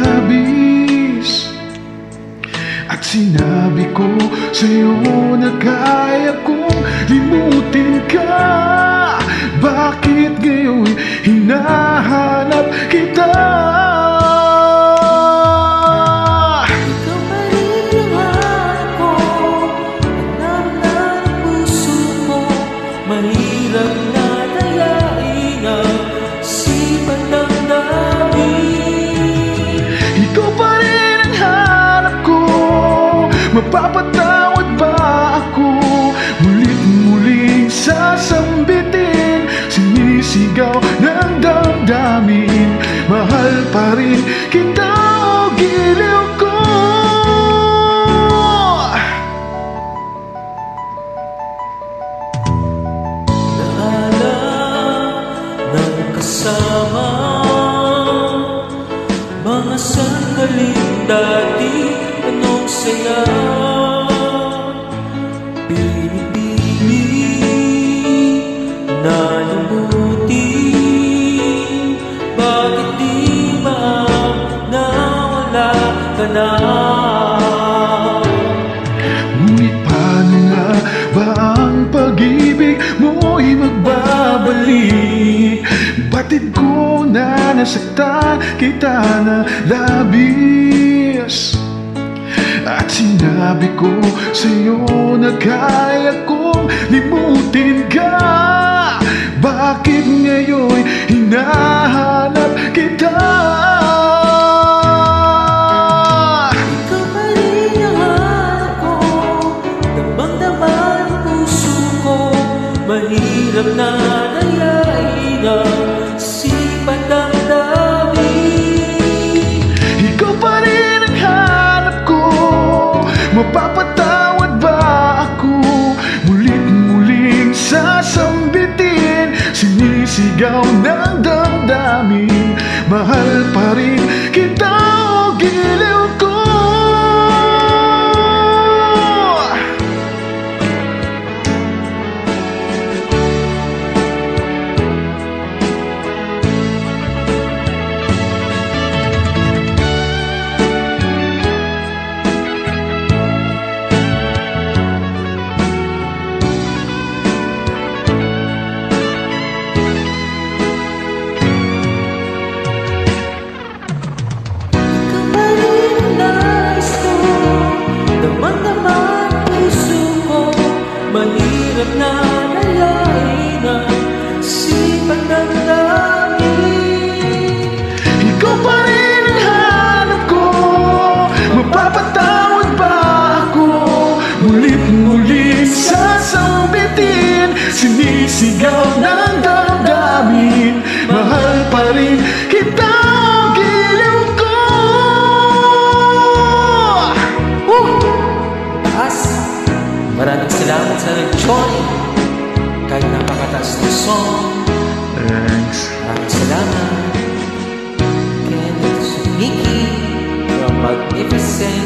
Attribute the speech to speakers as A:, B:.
A: labis. At sinabi ko sa'yo na kaya kong limutin ka. Bakit ngayon hinahanap kita?
B: Ikaw pa rin ang hanap ko, hanap ng puso ko. Mahirap na layain ang sipat ng damdamin.
A: Ikaw pa rin ang hanap ko, mapapatawad ba ako? Mulit muling sasambitin, sinisigaw ng damdamin. Mahal pa rin kita o giliw ko.
B: Naalam ng kasama mga sandaling dati, anong saya. Pinipili na lumuti, bakit di maam na wala ka na?
A: Ngunit paano nga ba ang pag-ibig mo'y magbabalik? Batid ko na nasaktan kita na labis. At sinabi ko sa'yo na kaya kong limutin ka. Bakit ngayon hinahanap kita?
B: Ikaw pa rin ang hanap ko, damang-daman ang puso ko. Mahirap na layain ang sipat ng damdamin.
A: Ikaw pa rin ang hanap ko, mapapatawad ba ako? Mulit muling sasambitin, sinisigaw ng damdamin. Mahal pa rin kita o giliw ko.
B: Mahirap na layain ang sipat ng damdamin.
A: Ikaw pa rin ang hanap ko, mapapatawad ba ako? Mulit muling sasambitin, sinisigaw ng damdamin. Mahal pa rin kita o giliw ko.
B: Maraming salamat sa nag-join kahit napakataas ng song.
A: Thanks.
B: Maraming salamat. Again, ito si Mickey from Magnificent